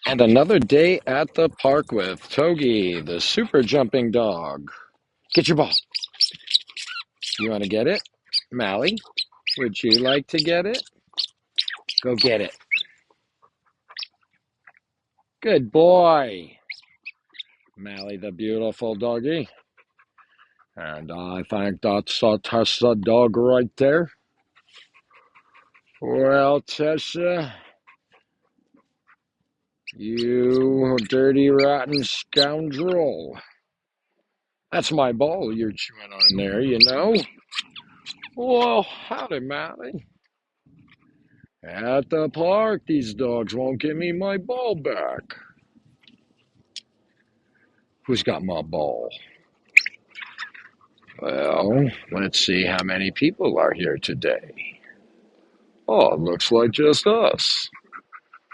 And another day at the park with Togi, the super jumping dog. Get your ball. You want to get it? Mally, would you like to get it? Go get it. Good boy. Mally, the beautiful doggy. And I think that's a Tessa dog right there. Well, Tessa, you dirty, rotten scoundrel. That's my ball you're chewing on there, you know? Well, howdy, Mally. At the park, these dogs won't give me my ball back. Who's got my ball? Well, let's see how many people are here today. Oh, it looks like just us.